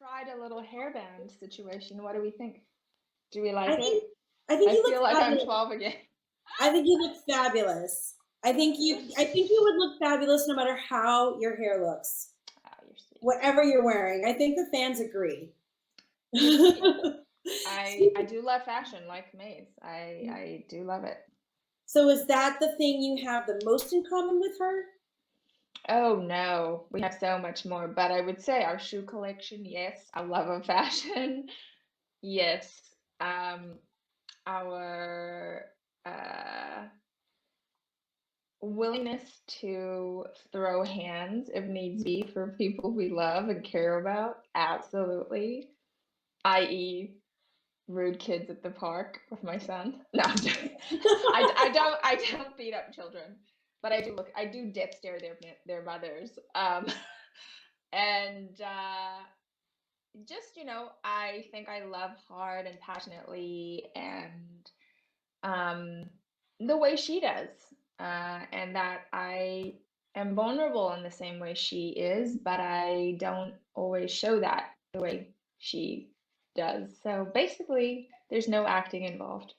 tried a little hairband situation. What do we think? Do we like I it? think I think I you feel look like I'm fabulous. 12 again. I think you look fabulous. I think you would look fabulous no matter how your hair looks. Oh, you're sweet. Whatever you're wearing. I think the fans agree. You're sweet. I do love fashion like Maze. I do love it. So is that the thing you have the most in common with her? Oh no, we have so much more, but I would say our shoe collection, yes. Our love of fashion, yes. Our willingness to throw hands if needs be for people we love and care about, absolutely. I.e., rude kids at the park with my son. No, I'm joking. I don't beat up children, but I do death stare their mothers. And just, I think I love hard and passionately and the way she does. And that I am vulnerable in the same way she is, but I don't always show that the way she does. So basically, there's no acting involved.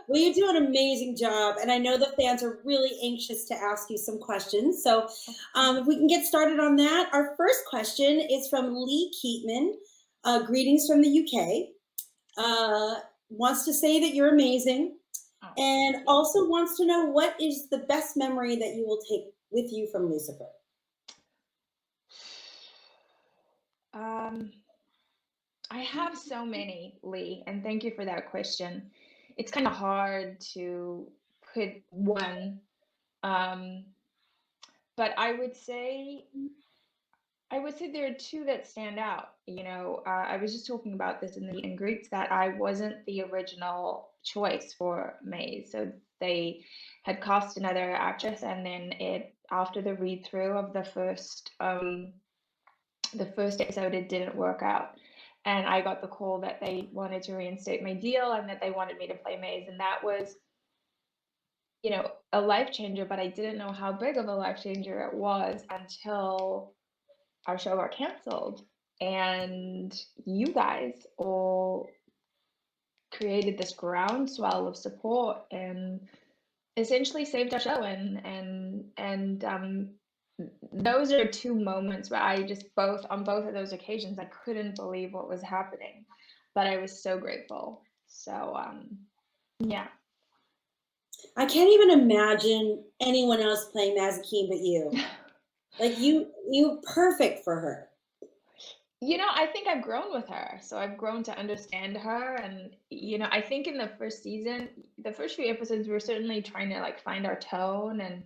Well, you do an amazing job, and I know the fans are really anxious to ask you some questions. So, if we can get started on that, our first question is from Lee Keatman. Greetings from the UK. Wants to say that you're amazing, Oh, and also wants to know what is the best memory that you will take with you from Lucifer. I have so many, Lee, and thank you for that question. It's kind of hard to put one, um, but I would say there are two that stand out. I was just talking about this in the meet and greets that I wasn't the original choice for Maze. So they had cast another actress, and then after the read through of the first episode, it didn't work out. And I got the call that they wanted to reinstate my deal and that they wanted me to play Maze. And that was, a life changer, but I didn't know how big of a life changer it was until our show got canceled. And you guys all created this groundswell of support and essentially saved our show. And those are two moments where I just on both of those occasions, I couldn't believe what was happening, but I was so grateful. So, yeah. I can't even imagine anyone else playing Mazikeen but you. Like you perfect for her. I think I've grown with her. So I've grown to understand her. And, I think in the first season, the first few episodes, we were certainly trying to like find our tone and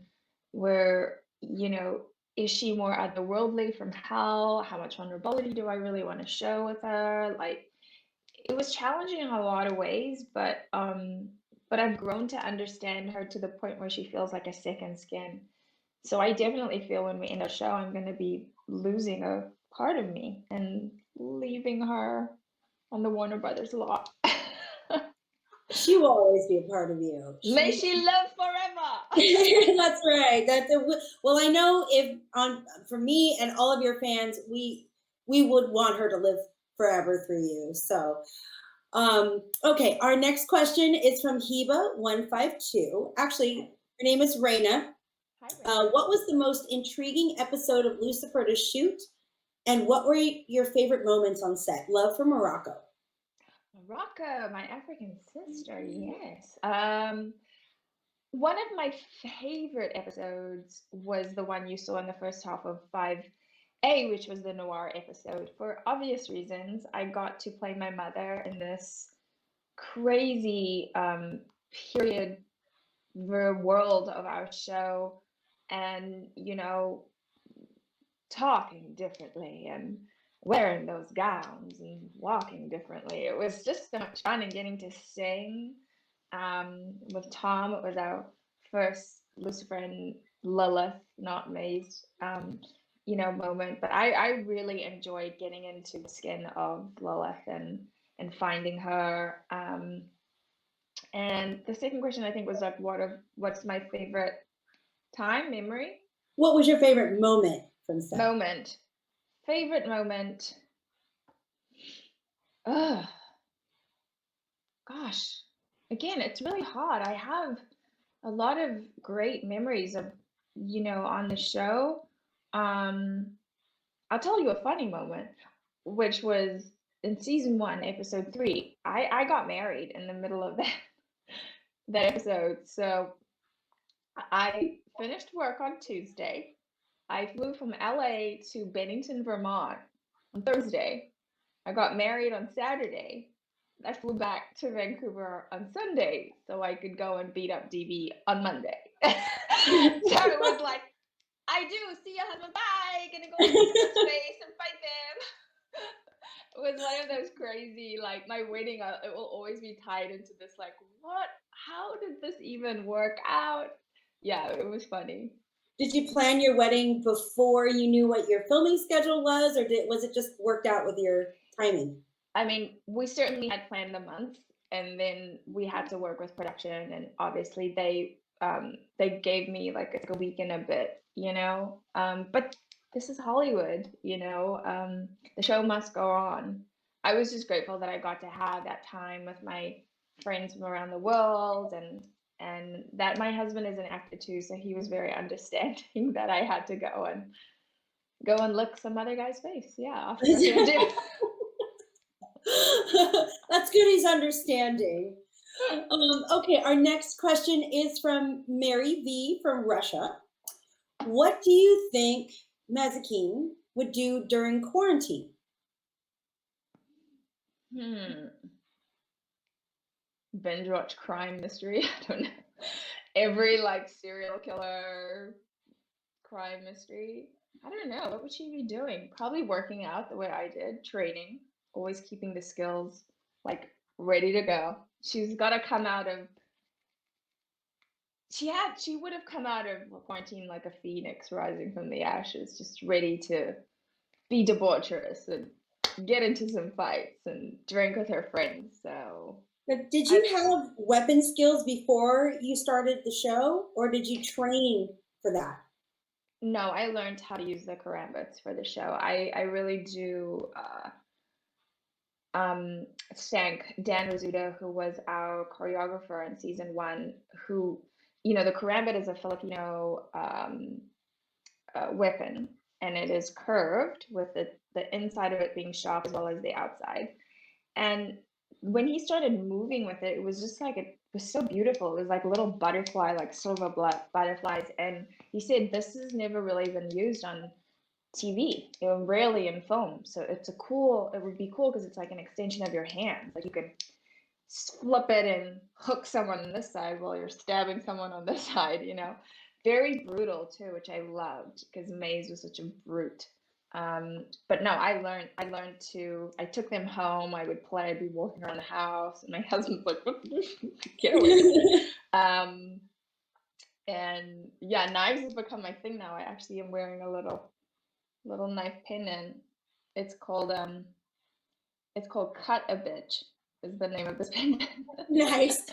where, is she more otherworldly from hell? How much vulnerability do I really want to show with her? Like, it was challenging in a lot of ways, but I've grown to understand her to the point where she feels like a second skin. So I definitely feel when we end our show, I'm going to be losing a part of me and leaving her on the Warner Brothers lot. She will always be a part of you. May She, she live forever. that's right. Well, I know if for me and all of your fans, we would want her to live forever through you. So, okay, our next question is from Heba152. Actually, her name is Raina. Hi, Raina. What was the most intriguing episode of Lucifer to shoot, and what were your favorite moments on set? Love from Morocco. Morocco, my African sister, yes. One of my favorite episodes was the one you saw in the first half of 5A, which was the noir episode. For obvious reasons, I got to play my mother in this crazy period world of our show, and talking differently and wearing those gowns and walking differently. It was just so much fun, and getting to sing with Tom. It was our first Lucifer and Lilith, not Maze, moment. But I really enjoyed getting into the skin of Lilith and finding her. And the second question, I think, was like, what's my favorite memory? What was your favorite moment from set? Moment. Favorite moment. Ugh, gosh. Again, it's really hard. I have a lot of great memories of, on the show. Um, I'll tell you a funny moment, which was in season 1, episode 3. I got married in the middle of that episode. So I finished work on Tuesday. I flew from LA to Bennington, Vermont on Thursday. I got married on Saturday. I flew back to Vancouver on Sunday so I could go and beat up DB on Monday. So it was like, I do see your husband, bye, gonna go into the space and fight them. It was one of those crazy, like my wedding, it will always be tied into this, like, what? How did this even work out? Yeah, it was funny. Did you plan your wedding before you knew what your filming schedule was, or was it just worked out with your timing? I mean, we certainly had planned the month, and then we had to work with production, and obviously they gave me like a week and a bit, but this is Hollywood, the show must go on. I was just grateful that I got to have that time with my friends from around the world, and that my husband is an actor too, so he was very understanding that I had to go and lick some other guy's face. Yeah, after I did. That's good, he's understanding. Okay, our next question is from Mary V from Russia. What do you think Mazikeen would do during quarantine? Binge watch crime mystery. I don't know. Every like serial killer crime mystery. I don't know. What would she be doing? Probably working out the way I did, training, always keeping the skills like ready to go. She's got to come out of. She would have come out of quarantine like a phoenix rising from the ashes, just ready to be debaucherous and get into some fights and drink with her friends. So. But did you have weapon skills before you started the show, or did you train for that? No, I learned how to use the karambits for the show. I really do thank Dan Rizzuto, who was our choreographer in season 1, who, the karambit is a Filipino weapon, and it is curved with the inside of it being sharp as well as the outside. And when he started moving with it, it was just like, it was so beautiful. It was like little butterfly, like silver butterflies. And he said this has never really been used on TV, rarely in film. So it would be cool because it's like an extension of your hands. Like you could flip it and hook someone on this side while you're stabbing someone on this side, Very brutal too, which I loved because Maze was such a brute. But no, I took them home. I would play, I'd be walking around the house, and my husband's like, get away. And yeah, knives has become my thing now. I actually am wearing a little knife pin, and it's called Cut a Bitch is the name of this pin. Nice.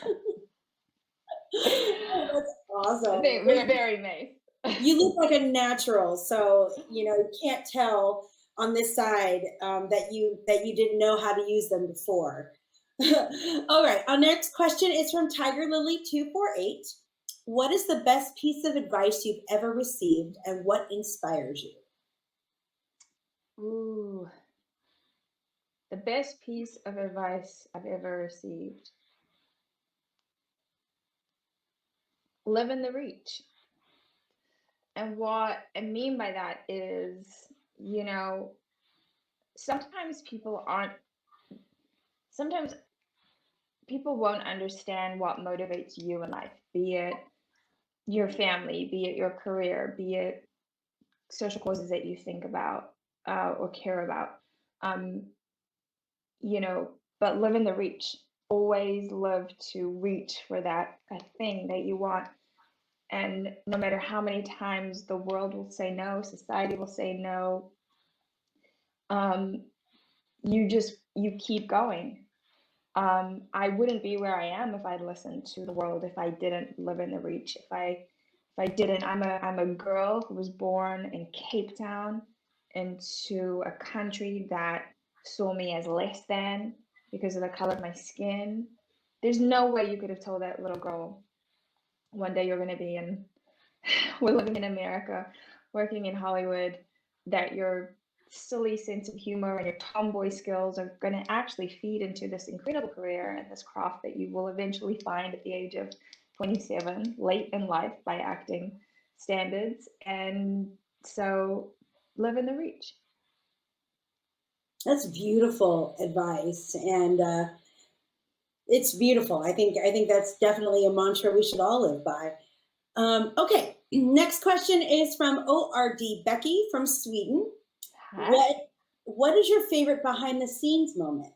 Oh, that's awesome. Very, very nice. You look like a natural, so you can't tell on this side that you didn't know how to use them before. All right, our next question is from Tiger Lily 248. What is the best piece of advice you've ever received, and what inspires you? Ooh, the best piece of advice I've ever received. Live in the reach. And what I mean by that is, sometimes people won't understand what motivates you in life, be it your family, be it your career, be it social causes that you think about or care about. But live in the reach. Always live to reach for that thing that you want. And no matter how many times the world will say no, society will say no, you keep going. I wouldn't be where I am if I'd listened to the world, if I didn't live in the reach, if I didn't. I'm a girl who was born in Cape Town into a country that saw me as less than because of the color of my skin. There's no way you could have told that little girl one day you're going to be in, we're living in America, working in Hollywood, that your silly sense of humor and your tomboy skills are going to actually feed into this incredible career and this craft that you will eventually find at the age of 27, late in life by acting standards. And so live in the reach. That's beautiful advice, and it's beautiful. I think that's definitely a mantra we should all live by. Okay, next question is from ORD Becky from Sweden. Hi. What is your favorite behind the scenes moment?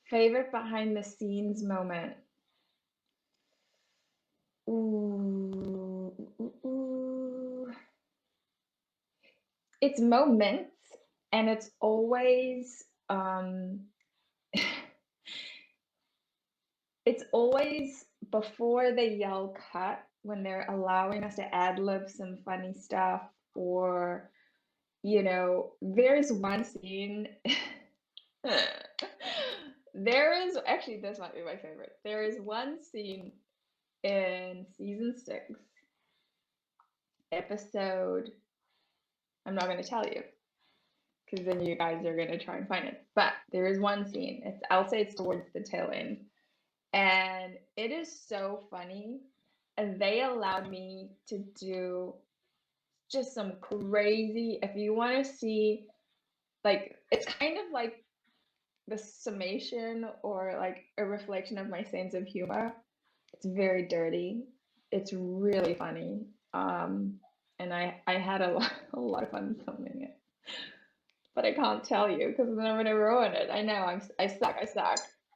Favorite behind the scenes moment. Ooh, It's moments, and it's always it's always before they yell cut, when they're allowing us to ad lib some funny stuff, or there's one scene. Actually, this might be my favorite. There is one scene in season 6, episode, I'm not going to tell you because then you guys are going to try and find it. But there is one scene. I'll say it's towards the tail end. And it is so funny. And they allowed me to do just some crazy, if you want to see, like, it's kind of like the summation or like a reflection of my sense of humor. It's very dirty. It's really funny. And I had a lot of fun filming it. But I can't tell you because then I'm gonna ruin it. I know I suck.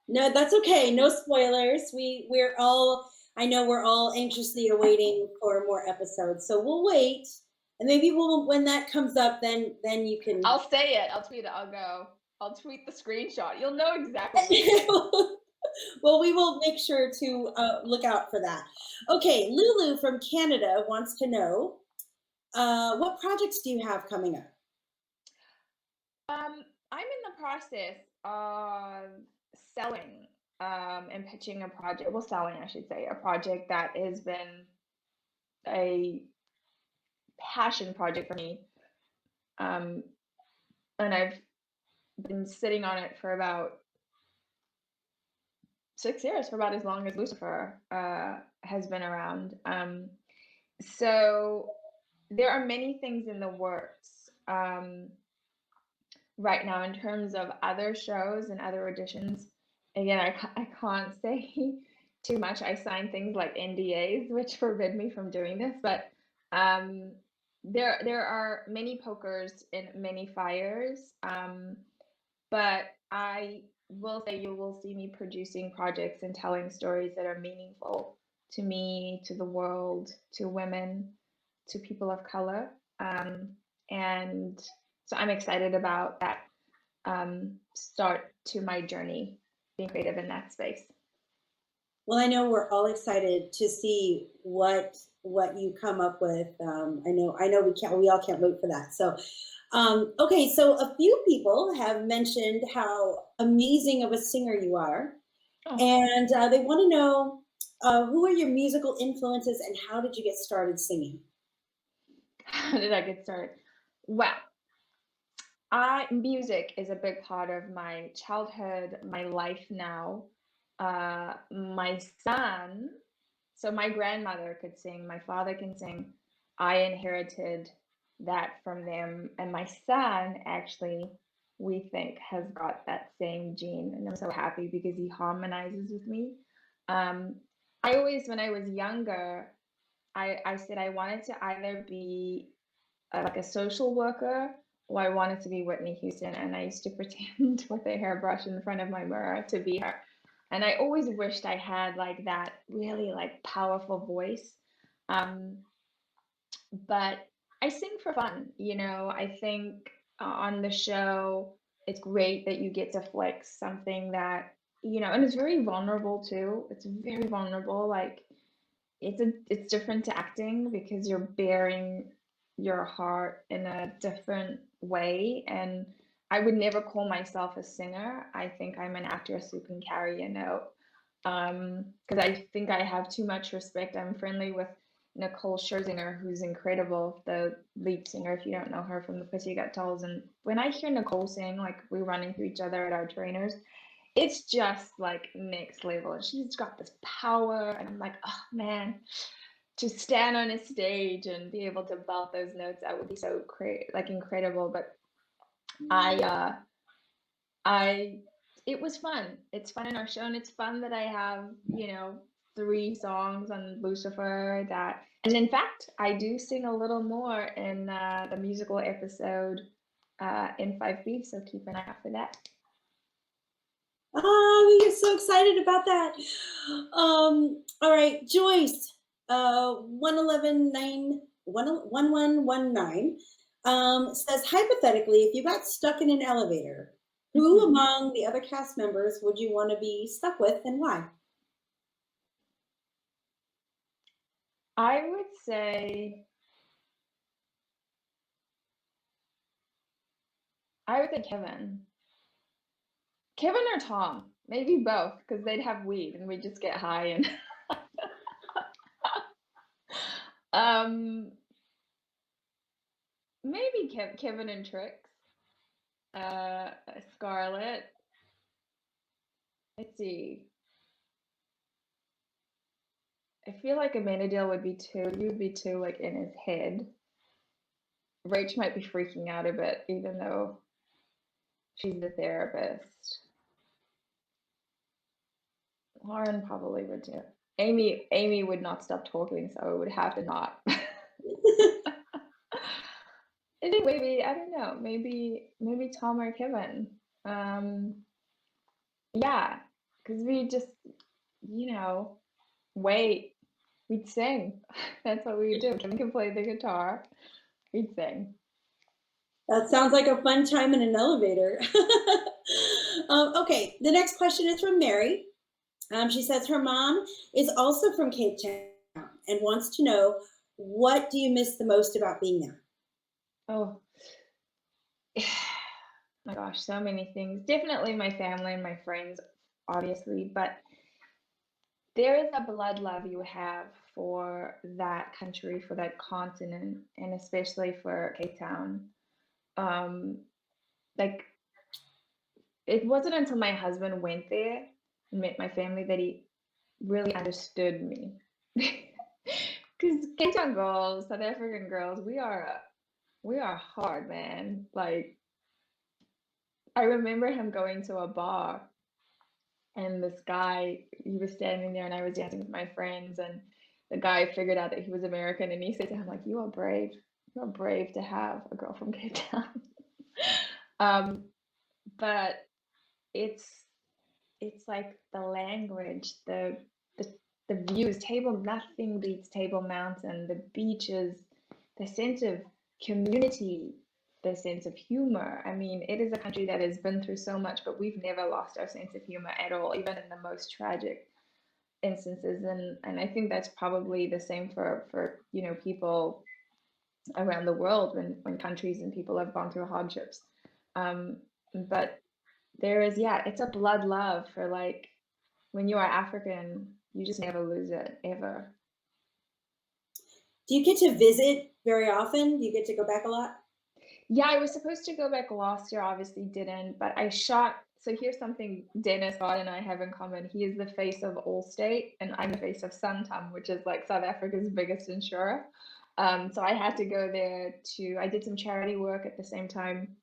No, that's okay. No spoilers. I know we're all anxiously awaiting for more episodes. So we'll wait. And maybe when that comes up, then you can. I'll say it. I'll tweet it. I'll tweet the screenshot. You'll know exactly. Well, we will make sure to look out for that. Okay, Lulu from Canada wants to know, what projects do you have coming up? I'm in the process of selling and pitching a project. Well, selling, I should say, a project that has been a passion project for me. And I've been sitting on it for about 6 years, for about as long as Lucifer has been around. So there are many things in the works right now in terms of other shows and other auditions. Again, I can't say too much. I signed things like NDAs, which forbid me from doing this, but there are many pokers in many fires. But I will say you will see me producing projects and telling stories that are meaningful to me, to the world, to women, to people of color. And so I'm excited about that start to my journey being creative in that space. Well, I know we're all excited to see what you come up with. I know we all can't wait for that. So, okay, so a few people have mentioned how amazing of a singer you are, and they want to know who are your musical influences and how did you get started singing? How did I get started? Well, music is a big part of my childhood, my life now. My son, so my grandmother could sing, my father can sing. I inherited that from them, and my son actually, we think, has got that same gene, and I'm so happy because he harmonizes with me. I always, when I was younger, I said I wanted to either be like a social worker, or I wanted to be Whitney Houston, and I used to pretend with a hairbrush in front of my mirror to be her. And I always wished I had like that really like powerful voice. But I sing for fun, I think on the show, it's great that you get to flex something that, and it's very vulnerable too. It's very vulnerable. Like it's different to acting because you're bearing your heart in a different way. And I would never call myself a singer. I think I'm an actress who can carry a note. Because I think I have too much respect. I'm friendly with Nicole Scherzinger, who's incredible, the lead singer, if you don't know her from the Pussycat Dolls. And when I hear Nicole sing, like we run into each other at our trainers, it's just like next level. And she's got this power, and I'm like, oh man, to stand on a stage and be able to belt those notes, that would be so like incredible. But I it was fun. It's fun in our show, and it's fun that I have, 3 songs on Lucifer that, and in fact, I do sing a little more in the musical episode in 5B, so keep an eye out for that. Oh, we are so excited about that. All right, Joyce, 1119 says, hypothetically, if you got stuck in an elevator, who among the other cast members would you want to be stuck with, and why? I would say Kevin. Kevin or Tom, maybe both, because they'd have weed and we'd just get high and maybe Kevin and Trix. Scarlett. Let's see. I feel like Amenadiel would be too. He would be too like in his head. Rach might be freaking out a bit, even though she's the therapist. Lauren probably would too. Amy would not stop talking, so it would have to not. I think maybe, I don't know, maybe Tom or Kevin. Yeah, because we just, wait, we'd sing. That's what we would do. Kevin can play the guitar, we'd sing. That sounds like a fun time in an elevator. Okay, the next question is from Mary. She says her mom is also from Cape Town and wants to know, what do you miss the most about being there? Oh, my gosh, so many things. Definitely my family and my friends, obviously, but there is a blood love you have for that country, for that continent, and especially for Cape Town. Like, it wasn't until my husband went there and met my family that he really understood me. Because Cape Town girls, South African girls, we are hard, man. Like, I remember him going to a bar, and this guy, he was standing there, and I was dancing with my friends, and the guy figured out that he was American, and he said to him, like, you are brave to have a girl from Cape Town. But it's like the language, the views. Nothing beats Table Mountain, the beaches, the sense of community, the sense of humor. I mean, it is a country that has been through so much, but we've never lost our sense of humor at all, even in the most tragic instances. And I think that's probably the same for people around the world when countries and people have gone through hardships. But there is, yeah, it's a blood love for, like, when you are African, you just never lose it, ever. Do you get to visit very often? Do you get to go back a lot? Yeah, I was supposed to go back last year, obviously didn't, but I shot. So here's something Dennis God and I have in common. He is the face of Allstate, and I'm the face of Santam, which is like South Africa's biggest insurer. So I had to go there I did some charity work at the same time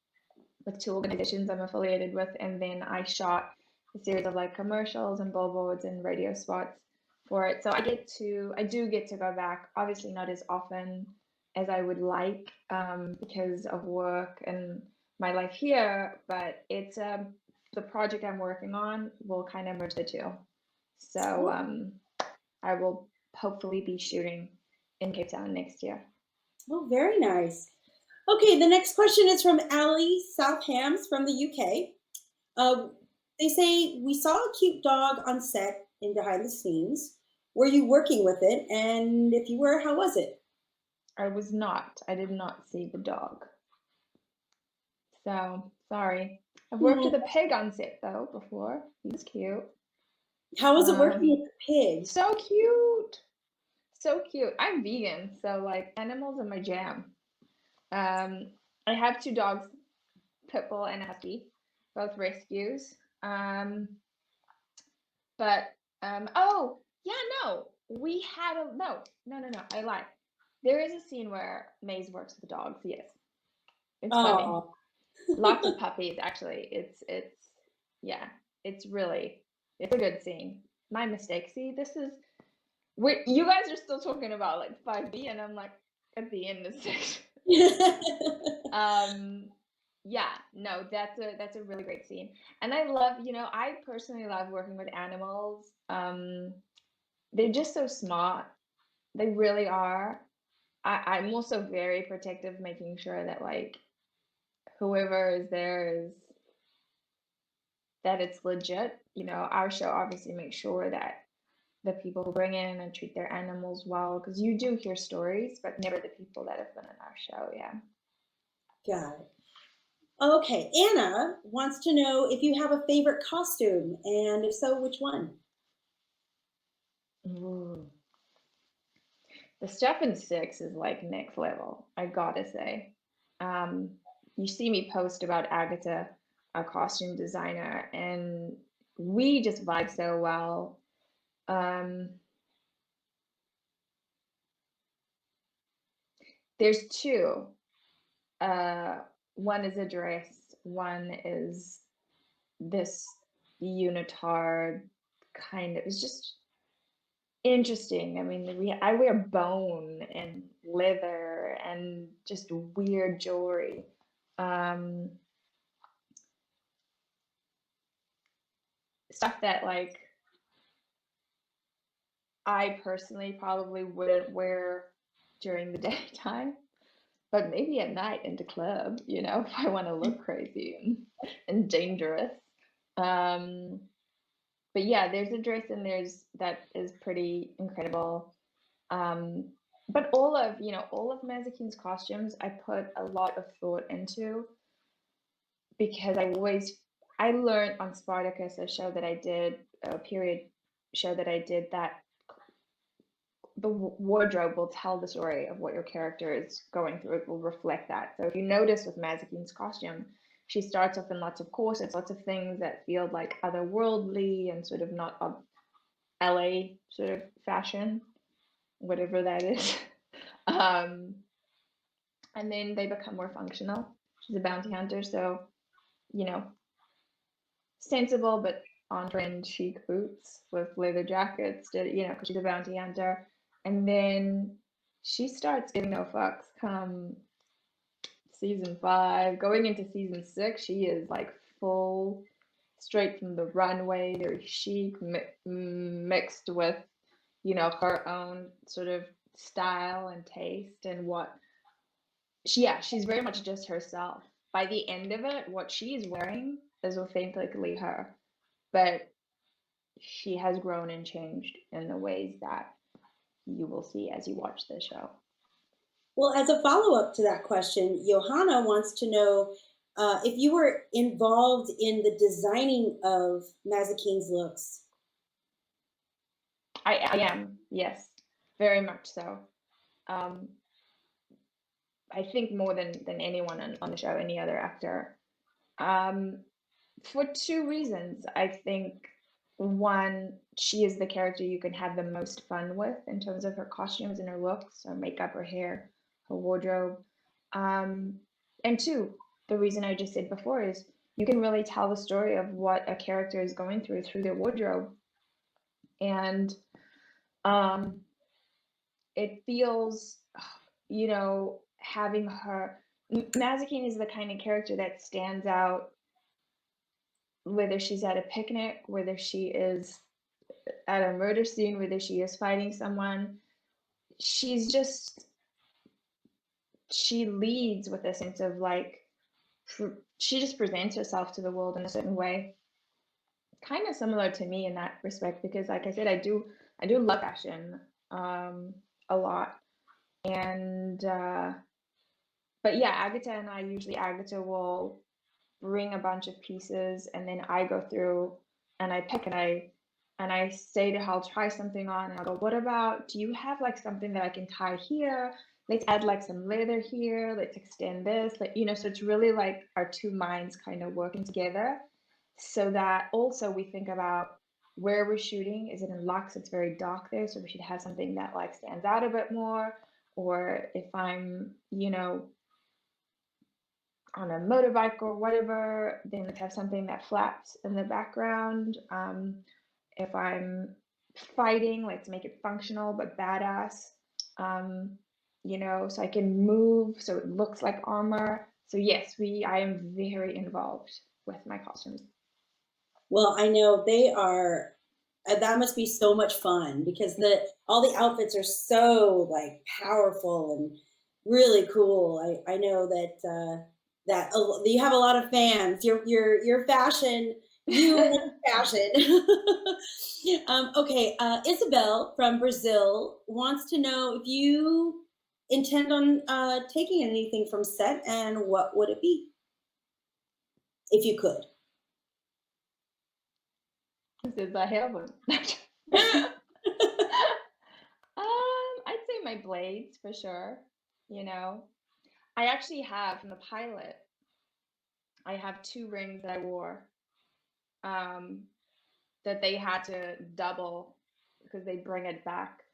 with 2 organizations I'm affiliated with, and then I shot a series of like commercials and billboards and radio spots for it. So I do get to go back, obviously not as often as I would like, because of work and my life here, but it's the project I'm working on will kind of merge the two. So I will hopefully be shooting in Cape Town next year. Oh, very nice. Okay, the next question is from Allie Southams from the UK. They say, we saw a cute dog on set in behind the scenes. Were you working with it? And if you were, how was it? I was not. I did not see the dog. So, sorry. I've worked with a pig on set though before. He was cute. How was it working with the pig? So cute. So cute. I'm vegan, so like animals are my jam. I have 2 dogs, pit bull and a husky, both rescues. But oh yeah, no, we had a no, I lied. There is a scene where Maze works with the dogs. Yes, it's funny. Oh, Lots of puppies, actually. It's yeah, it's a good scene. My mistake. See, this is you guys are still talking about like 5B, and I'm like at the end of 6. Yeah, no, that's a really great scene. And I love, I personally love working with animals. They're just so smart. They really are. I'm also very protective, making sure that like whoever is there is that it's legit. Our show obviously makes sure that the people who bring in and treat their animals well, because you do hear stories, but never the people that have been in our show. Yeah. got it. Okay, Anna wants to know if you have a favorite costume, and if so, which one? Ooh. The stuff in 6 is like next level, I gotta say. You see me post about Agatha, our costume designer, and we just vibe so well. There's 2. One is a dress, one is this unitard kind of. It's just interesting. I mean, I wear bone and leather and just weird jewelry. Stuff that like I personally probably wouldn't wear during the daytime, but maybe at night in the club, if I want to look crazy and dangerous. Um, but yeah, there's a dress in there's that is pretty incredible. But all of Mazikeen's costumes, I put a lot of thought into, because I learned on Spartacus, a period show that I did, that the wardrobe will tell the story of what your character is going through. It will reflect that. So if you notice with Mazikeen's costume, she starts off in lots of corsets, lots of things that feel like otherworldly and sort of not of LA sort of fashion, whatever that is. And then they become more functional. She's a bounty hunter, so you know, sensible but on-trend chic boots with leather jackets, because she's a bounty hunter. And then she starts giving no fucks come season 5. Going into season 6, she is like full, straight from the runway, very chic, mixed with, her own sort of style and taste, and she's very much just herself. By the end of it, what she's wearing is authentically her, but she has grown and changed in the ways that you will see as you watch the show. Well, as a follow-up to that question, Johanna wants to know if you were involved in the designing of Mazikeen's looks. I am, yes, very much so. I think more than anyone on the show, any other actor. For 2 reasons. I think, one, she is the character you can have the most fun with in terms of her costumes and her looks, her makeup, her hair, her wardrobe. And 2, the reason I just said before is you can really tell the story of what a character is going through their wardrobe. And it feels, having her. Mazikeen is the kind of character that stands out, whether she's at a picnic, whether she is at a murder scene, whether she is fighting someone. She leads with a sense of like, she just presents herself to the world in a certain way, kind of similar to me in that respect, because like I said, I do love fashion a lot, And but yeah, Agatha and I usually Agatha will bring a bunch of pieces, and then I go through and I pick, and I say to her, I'll try something on, and I'll go, what about, do you have like something that I can tie here? Let's add like some leather here. Let's extend this. Like, you know, so it's really like our two minds kind of working together, so that also we think about where we're shooting. Is it in Lux? It's very dark there, so we should have something that like stands out a bit more. Or if I'm, you know, on a motorbike or whatever, then let's have something that flaps in the background. If I'm fighting, let's make it functional but badass. You know, so I can move so it looks like armor. So yes, I am very involved with my costumes. Well, I know they are. That must be so much fun because all the outfits are so like powerful and really cool. I know that you have a lot of fans. Your fashion, you and fashion. Okay, Isabel from Brazil wants to know if you intend on taking anything from set, and what would it be if you could? This is a heaven. I'd say my blades for sure. You know, I actually have from the pilot, I have two rings that I wore, um, that they had to double because they bring it back,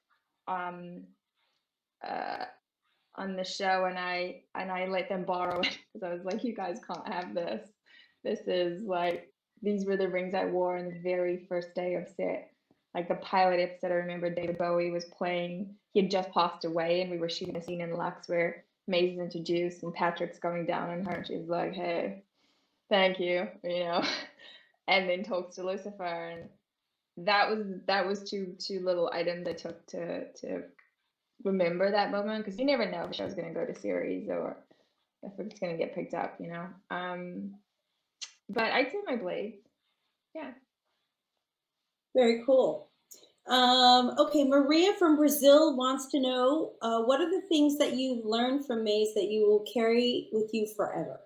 um, uh, on the show, and I let them borrow it because I was like, you guys can't have this. This is like, these were the rings I wore on the very first day of set. Like the pilot episode, I remember David Bowie was playing. He had just passed away, and we were shooting a scene in Lux where Maze is introduced, and Patrick's going down on her, and she's like, "Hey, thank you," you know, and then talks to Lucifer, and that was two little items I took to remember that moment, because you never know if a show's going to go to series or if it's going to get picked up, you know. But I'd say my blade. Yeah. Very cool. Okay, Maria from Brazil wants to know what are the things that you've learned from Maze that you will carry with you forever?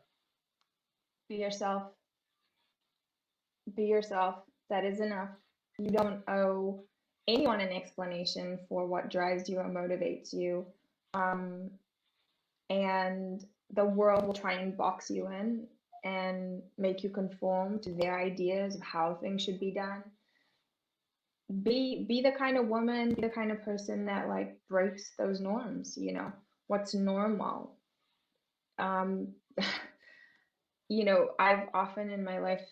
Be yourself. Be yourself. That is enough. You don't owe anyone an explanation for what drives you or motivates you. Um, and the world will try and box you in and make you conform to their ideas of how things should be done. Be the kind of woman, be the kind of person that like breaks those norms, you know, what's normal. Um, you know, I've often in my life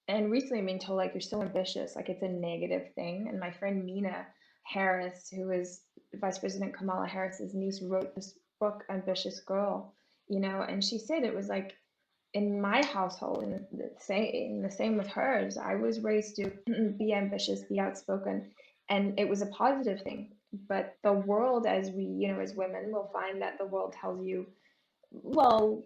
and recently been told like you're so ambitious, like it's a negative thing. And my friend Mina Harris, who is Vice President Kamala Harris's niece, wrote this book, Ambitious Girl, you know, and she said it was like in my household, and the same with hers. I was raised to be ambitious, be outspoken, and it was a positive thing. But the world, as we, you know, as women, will find that the world tells you, well,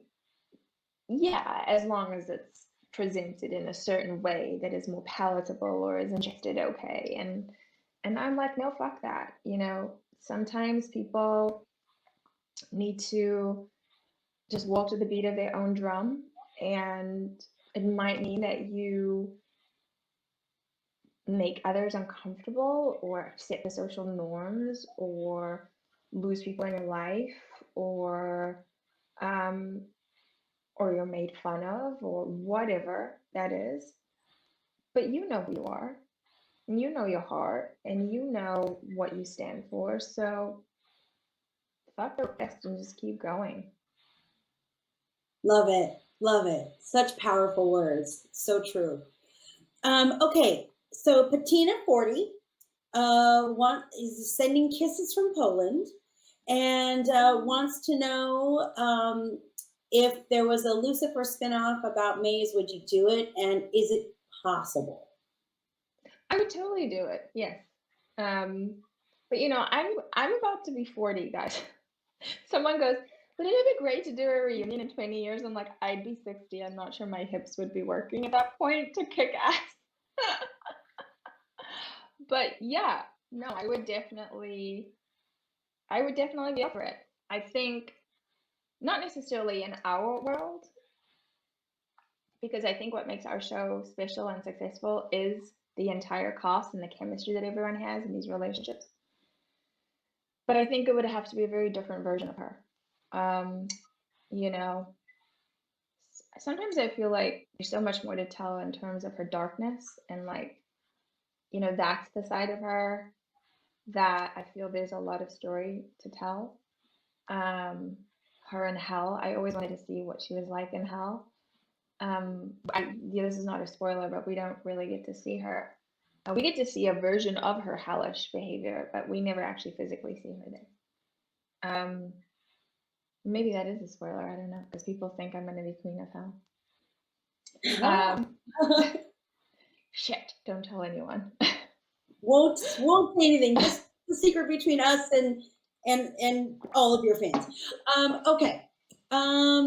yeah, as long as it's presented in a certain way that is more palatable or is ingested okay. And I'm like, no, fuck that. You know, sometimes people need to just walk to the beat of their own drum, and it might mean that you make others uncomfortable or upset the social norms or lose people in your life, or um, or you're made fun of or whatever that is. But you know who you are, and you know your heart, and you know what you stand for. So fuck the rest and just keep going. Love it. Love it. Such powerful words. So true. Okay, so Patina 40 is sending kisses from Poland and wants to know if there was a Lucifer spinoff about Maze, would you do it? And is it possible? I would totally do it. Yes. But you know, I'm about to be 40, guys. Someone goes, "Would it be great to do a reunion in 20 years?" I'm like, I'd be 60. I'm not sure my hips would be working at that point to kick ass. But yeah, no, I would definitely I would definitely be up for it. I think not necessarily in our world, because I think what makes our show special and successful is the entire cast and the chemistry that everyone has in these relationships. But I think it would have to be a very different version of her. Um, you know, sometimes I feel like there's so much more to tell in terms of her darkness and like, that's the side of her that I feel there's a lot of story to tell. Her in hell, I always wanted to see what she was like in hell. This is not a spoiler, but we don't really get to see her. We get to see a version of her hellish behavior, but we never actually physically see her there. Maybe that is a spoiler. I don't know, because people think I'm going to be queen of hell. Shit! Don't tell anyone. won't say anything. Just the secret between us and all of your fans. Okay.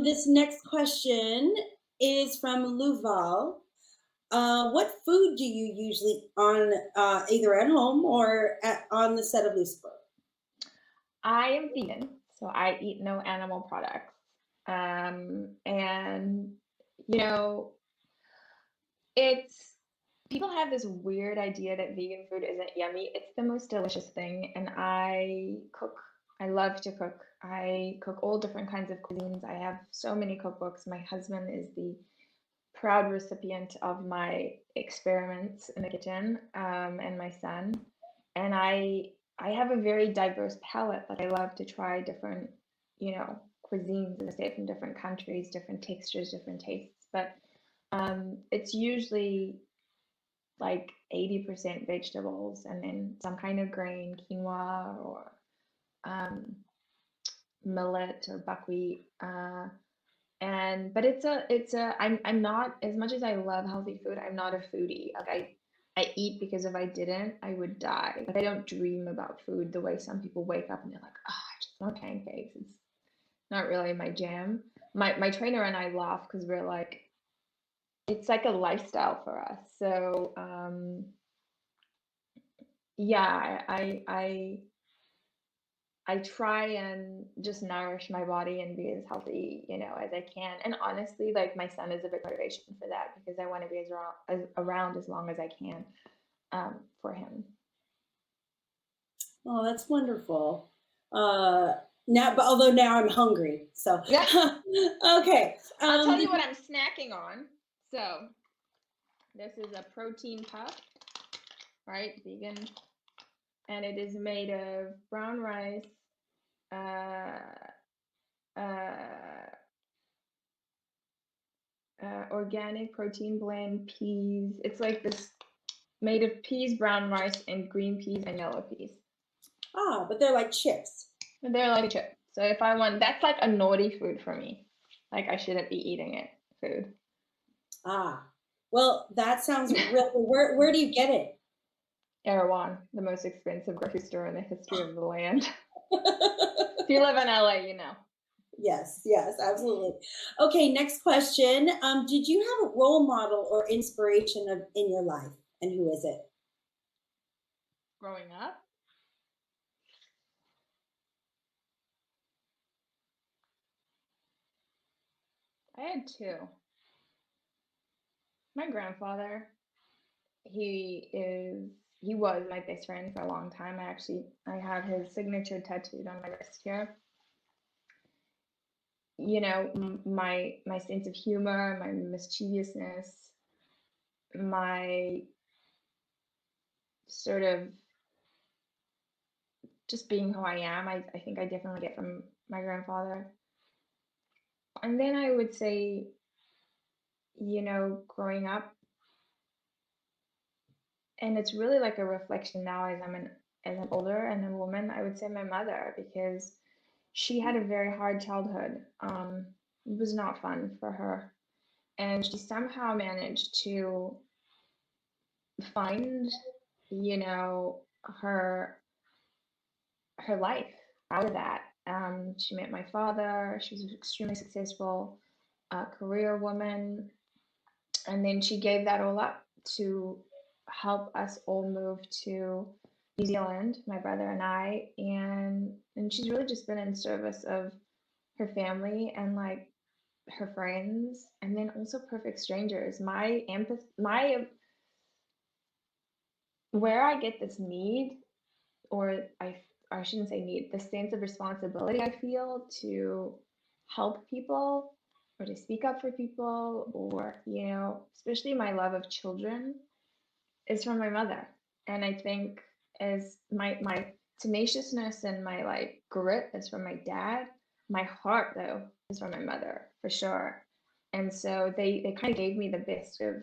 This next question is from Luval. What food do you usually on either at home or on the set of Lucifer? I am vegan, so I eat no animal products. And it's people have this weird idea that vegan food isn't yummy. It's the most delicious thing, and I cook. I love to cook. I cook all different kinds of cuisines. I have so many cookbooks. My husband is the proud recipient of my experiments in the kitchen, and my son. And I have a very diverse palate. Like I love to try different, cuisines and say from different countries, different textures, different tastes. But it's usually like 80% vegetables and then some kind of grain, quinoa or millet or buckwheat. But I'm not, as much as I love healthy food, I'm not a foodie. Like I eat because if I didn't, I would die. Like I don't dream about food the way some people wake up and they're like, oh, I just want pancakes. It's not really my jam. My trainer and I laugh because we're like, it's like a lifestyle for us. So yeah, I try and just nourish my body and be as healthy, as I can. And honestly, like my son is a big motivation for that because I want to be around as long as I can for him. Oh, that's wonderful. Although now I'm hungry, so Yeah. Okay. I'll tell you what I'm snacking on. So this is a protein puff, right? Vegan, and it is made of brown rice, organic protein blend, peas. It's like this made of peas, brown rice, and green peas and yellow peas. But they're like chips. They're like a chip. So if I want, that's like a naughty food for me. Like I shouldn't be eating it. Food. Well, that sounds really. Where do you get it? Erewhon, the most expensive grocery store in the history of the land. If you live in LA, you know. Yes, absolutely. Okay, next question. Did you have a role model or inspiration in your life, and who is it? Growing up, I had two. My grandfather, he was my best friend for a long time. I have his signature tattooed on my wrist here. My sense of humor, my mischievousness, my sort of just being who I am, I think I definitely get from my grandfather. And then I would say, growing up, and it's really like a reflection now as an older and a woman, I would say my mother, because she had a very hard childhood. It was not fun for her. And she somehow managed to find, her life out of that. She met my father. She was an extremely successful career woman. And then she gave that all up to help us all move to New Zealand, my brother and I, and she's really just been in service of her family and like her friends, and then also perfect strangers. My empath, my where I get this need, or I shouldn't say need, the sense of responsibility I feel to help people or to speak up for people, or especially my love of children, is from my mother. And I think as my tenaciousness and my like grit is from my dad. My heart though is from my mother for sure. And so they kind of gave me the best of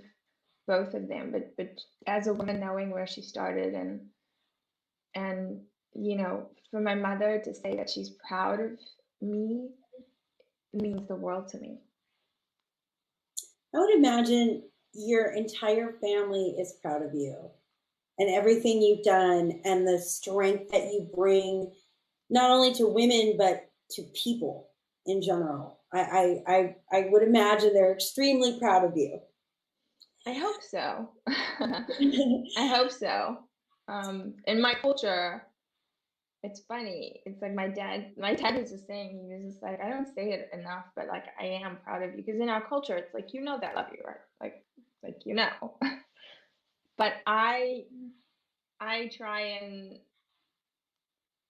both of them. But as a woman, knowing where she started, and for my mother to say that she's proud of me means the world to me. I would imagine your entire family is proud of you and everything you've done and the strength that you bring not only to women but to people in general. I would imagine they're extremely proud of you. I hope so. I hope so. In my culture, it's funny. It's like my dad was just saying, he was just like, I don't say it enough, but like I am proud of you. Because in our culture, it's like that I love you, right? Like. But I try and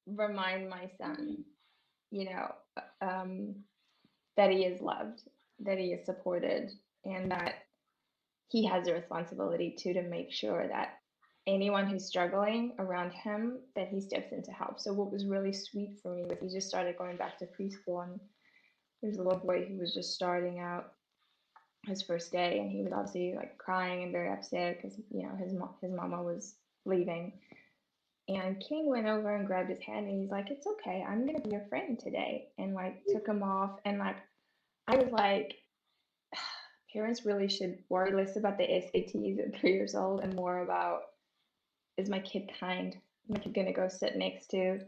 remind my son, you know, um, that he is loved, that he is supported, and that he has a responsibility to make sure that anyone who's struggling around him, that he steps in to help. So what was really sweet for me was he just started going back to preschool, and there's a little boy who was just starting out his first day, and he was obviously like crying and very upset because his mama was leaving. And King went over and grabbed his hand, and he's like, "It's okay, I'm gonna be your friend today," and like took him off. And like I was like, parents really should worry less about the SATs at 3 years old and more about, is my kid kind? Am I gonna go sit next to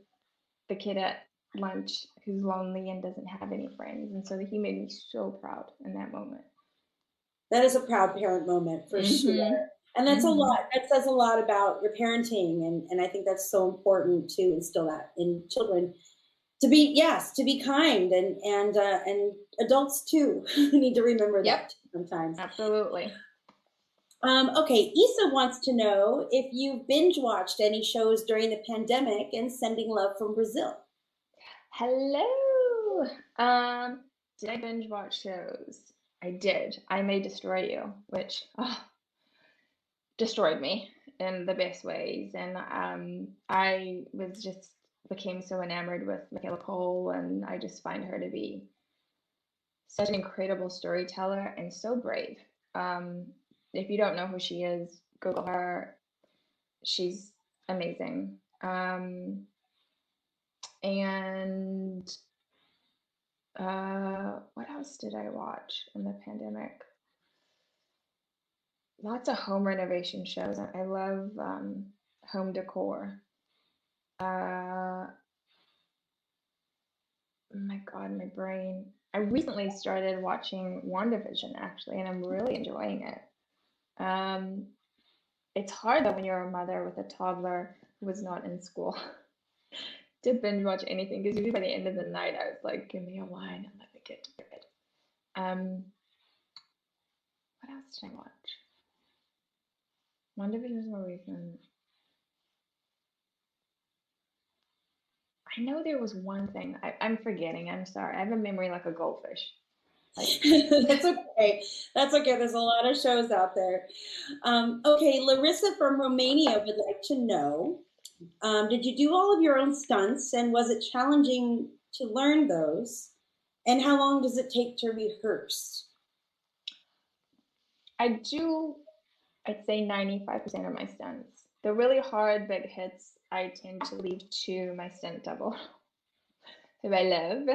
the kid at lunch who's lonely and doesn't have any friends? And so he made me so proud in that moment. That is a proud parent moment for sure. And that's a lot. That says a lot about your parenting. And I think that's so important to instill that in children. To be kind, and adults too need to remember that sometimes. Absolutely. Okay, Issa wants to know if you've binge watched any shows during the pandemic, and sending love from Brazil. Hello. Did I binge watch shows? I did. I May Destroy You, which destroyed me in the best ways. And I was just became so enamored with Michaela Cole, and I just find her to be such an incredible storyteller and so brave. If you don't know who she is, Google her. She's amazing. And what else did I watch in the pandemic? Lots of home renovation shows. I love home decor. My God, my brain. I recently started watching WandaVision actually, and I'm really enjoying it. It's hard though when you're a mother with a toddler who was not in school to binge watch anything, because usually by the end of the night I was like, give me a wine and let me get to bed. What else did I watch? WandaVision was more recent. I know there was one thing. I'm forgetting. I'm sorry. I have a memory like a goldfish. That's okay. That's okay. There's a lot of shows out there. Okay, Larissa from Romania would like to know, did you do all of your own stunts, and was it challenging to learn those? And how long does it take to rehearse? I'd say 95% of my stunts. The really hard big hits, I tend to leave to my stunt double, who I love.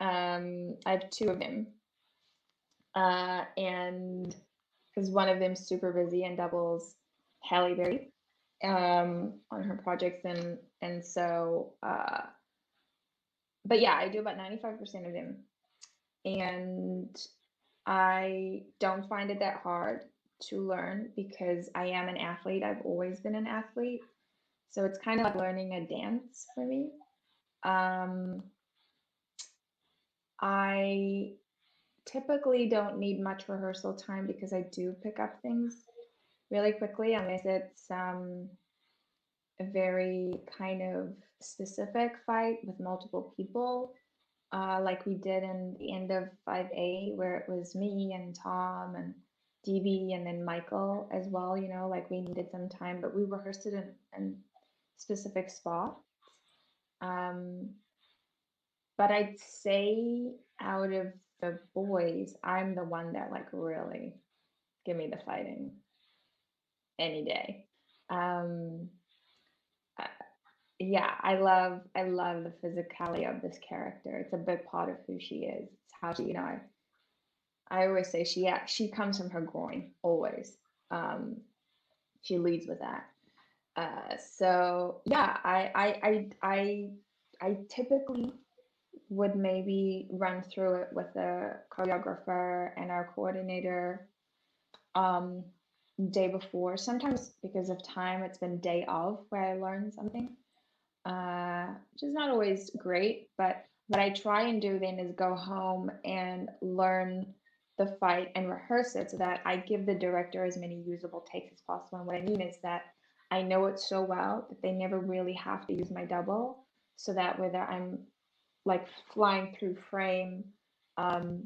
I have two of them. And because one of them's super busy and doubles Halle Berry on her projects, and so but yeah, I do about 95% of them, and I don't find it that hard to learn because I am an athlete. I've always been an athlete, So it's kind of like learning a dance for me. Um, I typically don't need much rehearsal time because I do pick up things really quickly unless it's a very kind of specific fight with multiple people, like we did in the end of 5A, where it was me and Tom and DB and then Michael as well, like we needed some time, but we rehearsed it in specific spots. But I'd say out of the boys, I'm the one that like really give me the fighting any day. Um, uh, yeah, I love the physicality of this character. It's a big part of who she is. It's how she, I always say she comes from her groin always. Um, she leads with that. So yeah, I typically would maybe run through it with a choreographer and our coordinator um, day before. Sometimes because of time, it's been day of where I learn something, which is not always great. But what I try and do then is go home and learn the fight and rehearse it so that I give the director as many usable takes as possible. And what I mean is that I know it so well that they never really have to use my double, so that whether I'm like flying through frame, um,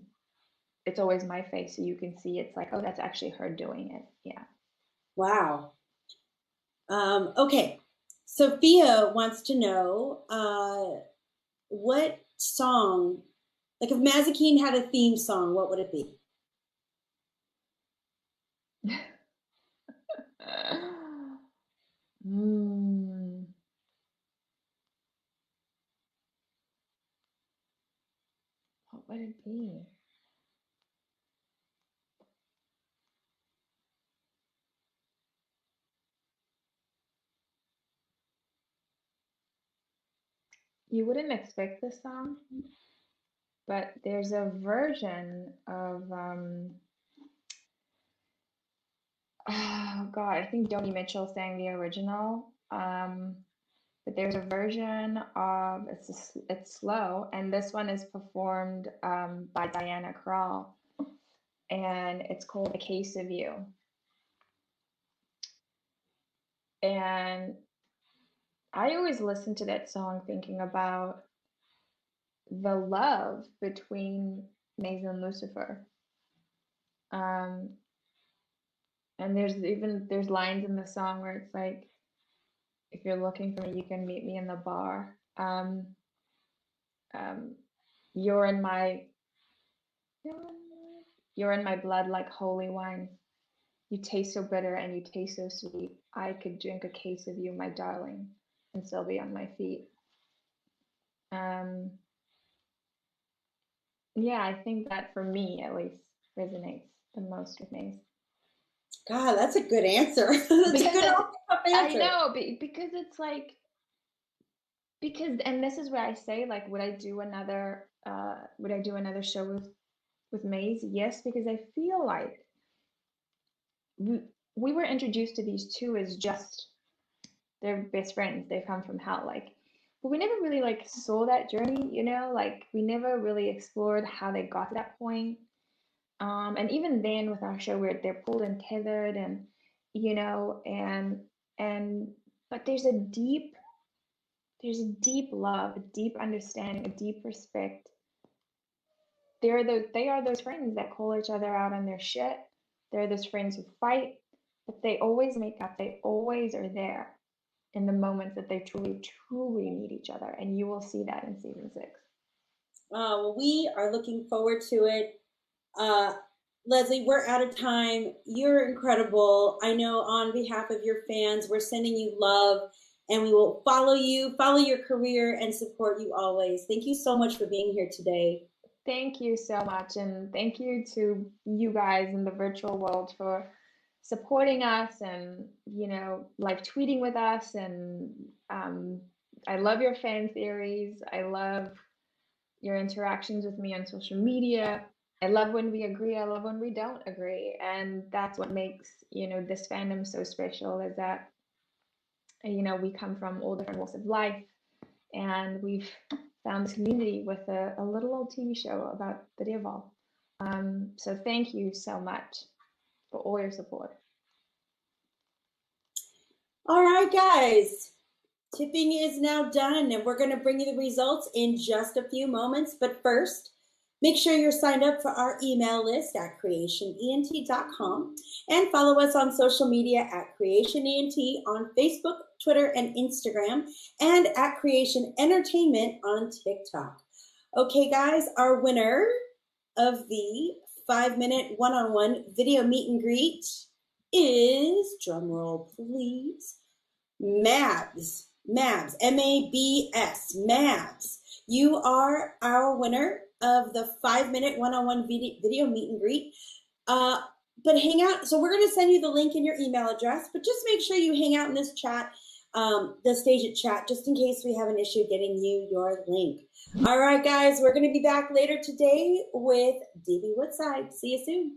it's always my face, so you can see it's like, oh, that's actually her doing it. Yeah. Wow. Okay. Sophia wants to know what song, like if Mazikeen had a theme song, what would it be? mm, what would it be? You wouldn't expect this song, but there's a version of oh God, I think Joni Mitchell sang the original. But there's a version of it's slow, and this one is performed by Diana Krall, and it's called "A Case of You." And I always listen to that song thinking about the love between Maze and Lucifer. Um, and there's lines in the song where it's like, if you're looking for me, you can meet me in the bar. Um, you're in my you're in my blood like holy wine. You taste so bitter and you taste so sweet. I could drink a case of you, my darling, and still be on my feet. Um, yeah, I think that for me at least resonates the most with me. God, that's a good answer. That's a Because good I answer. know, because it's like, and this is where I say, like, would I do another show with Maze? Yes, because I feel like we were introduced to these two as just they're best friends. They come from hell, like, but we never really like saw that journey, like we never really explored how they got to that point. And even then with our show where they're pulled and tethered and and but there's a deep love, a deep understanding, a deep respect. They are those friends that call each other out on their shit. They're those friends who fight, but they always make up. They always are there in the moments that they truly, truly need each other. And you will see that in season 6. Well, we are looking forward to it. Uh, Lesley, we're out of time. You're incredible. I know on behalf of your fans, we're sending you love and we will follow you, follow your career, and support you always. Thank you so much for being here today. Thank you so much. And thank you to you guys in the virtual world for supporting us and, like tweeting with us. And I love your fan theories. I love your interactions with me on social media. I love when we agree. I love when we don't agree. And that's what makes, this fandom so special is that you know, we come from all different walks of life, and we've found this community with a little old TV show about video vol. So thank you so much for all your support. All right, guys. Tipping is now done, and we're going to bring you the results in just a few moments. But first, make sure you're signed up for our email list at creationent.com and follow us on social media at creationent on Facebook, Twitter, and Instagram, and at Creation Entertainment on TikTok. Okay, guys, our winner of the 5-minute one-on-one video meet and greet is, drumroll please, Mabs, M-A-B-S, Mabs. You are our winner of the 5-minute one-on-one video meet and greet. But hang out. So we're going to send you the link in your email address, but just make sure you hang out in this chat, the Stage It chat, just in case we have an issue getting you your link. All right, guys, we're going to be back later today with DB Woodside. See you soon.